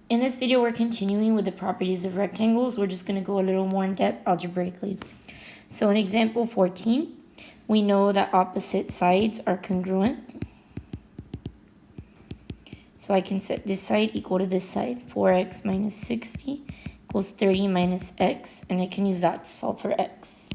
In this video, we're continuing with the properties of rectangles. We're just going to go a little more in depth algebraically. So in example 14, we know that opposite sides are congruent. So I can set this side equal to this side. 4x minus 60 equals 30 minus x, and I can use that to solve for x.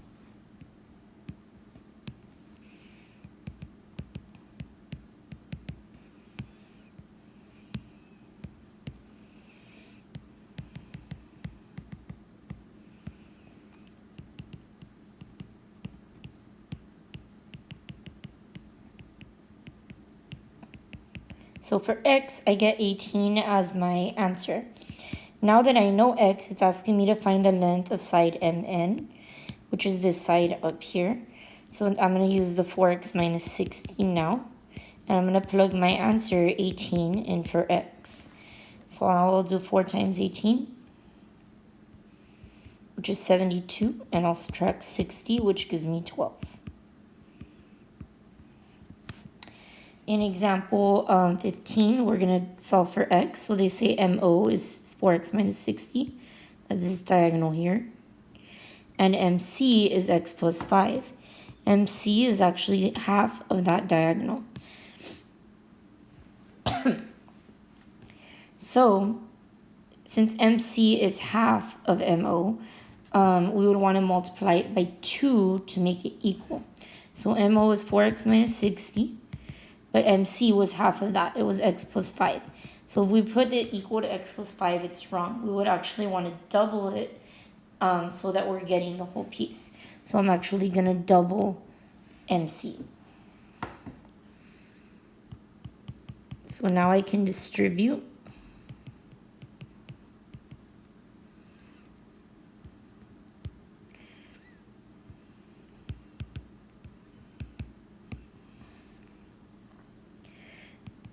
So for x, I get 18 as my answer. Now that I know x, it's asking me to find the length of side MN, which is this side up here. So I'm going to use the 4x minus 16 now. And I'm going to plug my answer, 18, in for x. So I'll do 4 times 18, which is 72. And I'll subtract 60, which gives me 12. In example 15, we're going to solve for x. So they say MO is 4x minus 60. That's this diagonal here. And MC is x plus 5. MC is actually half of that diagonal. So, since MC is half of MO, we would want to multiply it by 2 to make it equal. So MO is 4x minus 60. But MC was half of that. It was x plus 5. So if we put it equal to x plus 5, it's wrong. We would actually want to double it so that we're getting the whole piece. So I'm actually going to double MC. So now I can distribute.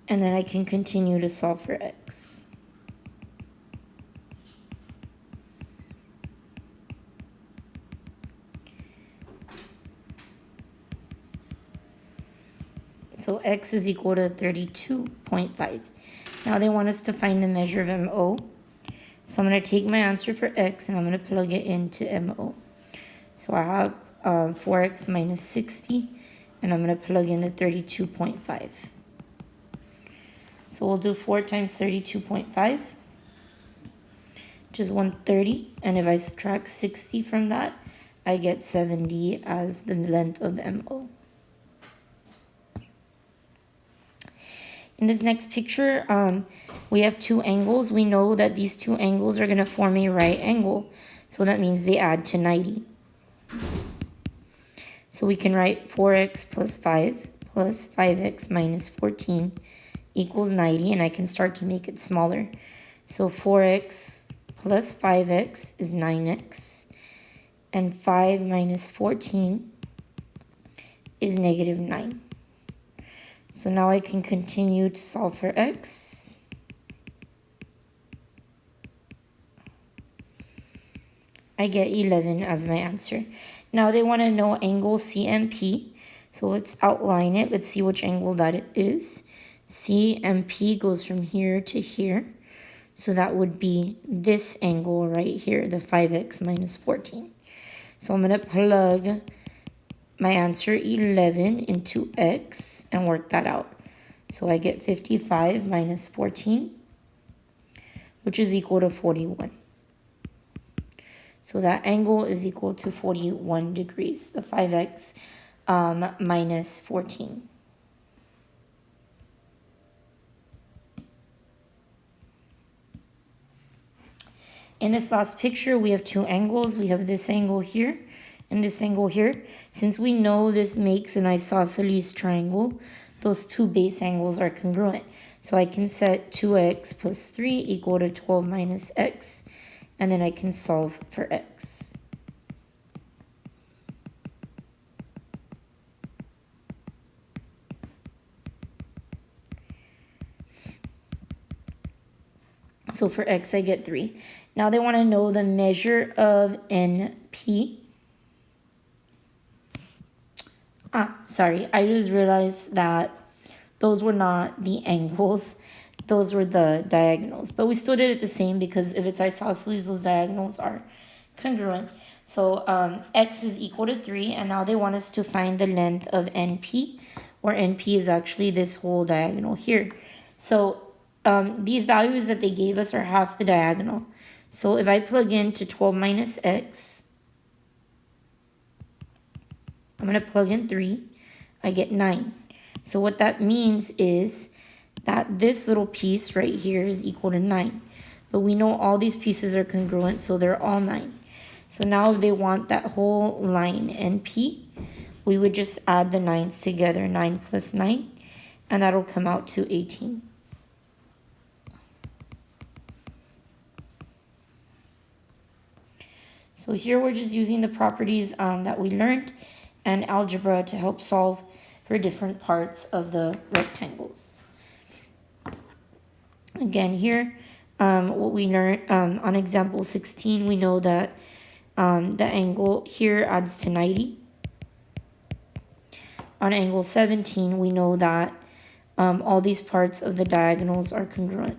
And then I can continue to solve for x. So x is equal to 32.5. Now they want us to find the measure of MO. So I'm going to take my answer for x and I'm going to plug it into MO. So I have 4x minus 60 and I'm going to plug in the 32.5. So we'll do 4 times 32.5, which is 130. And if I subtract 60 from that, I get 70 as the length of MO. In this next picture, we have two angles. We know that these two angles are going to form a right angle. So that means they add to 90. So we can write 4x plus 5 plus 5x minus 14 equals 90, and I can start to make it smaller. So 4x plus 5x is 9x, and 5 minus 14 is negative 9. So now I can continue to solve for x. I get 11 as my answer. Now they want to know angle CMP, so let's outline it. Let's see which angle that it is. CMP goes from here to here. So that would be this angle right here, the 5x minus 14. So I'm going to plug my answer 11 into x and work that out. So I get 55 minus 14, which is equal to 41. So that angle is equal to 41 degrees, the 5x minus 14. In this last picture, we have two angles. We have this angle here and this angle here. Since we know this makes an isosceles triangle, those two base angles are congruent. So I can set 2x plus 3 equal to 12 minus x, and then I can solve for x. So for x, I get 3. Now they want to know the measure of NP. Sorry, I just realized that those were not the angles. those were the diagonals. But we still did it the same because if it's isosceles, those diagonals are congruent. So x is equal to 3, and now they want us to find the length of NP, where NP is actually this whole diagonal here. So these values that they gave us are half the diagonal. So if I plug into 12 minus x, I'm going to plug in 3, I get 9. So what that means is that this little piece right here is equal to 9. But we know all these pieces are congruent, so they're all 9. So now if they want that whole line NP, we would just add the 9s together, 9 plus 9, and that'll come out to 18. So here we're just using the properties that we learned and algebra to help solve for different parts of the rectangles. Again here, what we learned on example 16, we know that the angle here adds to 90. On angle 17, we know that all these parts of the diagonals are congruent.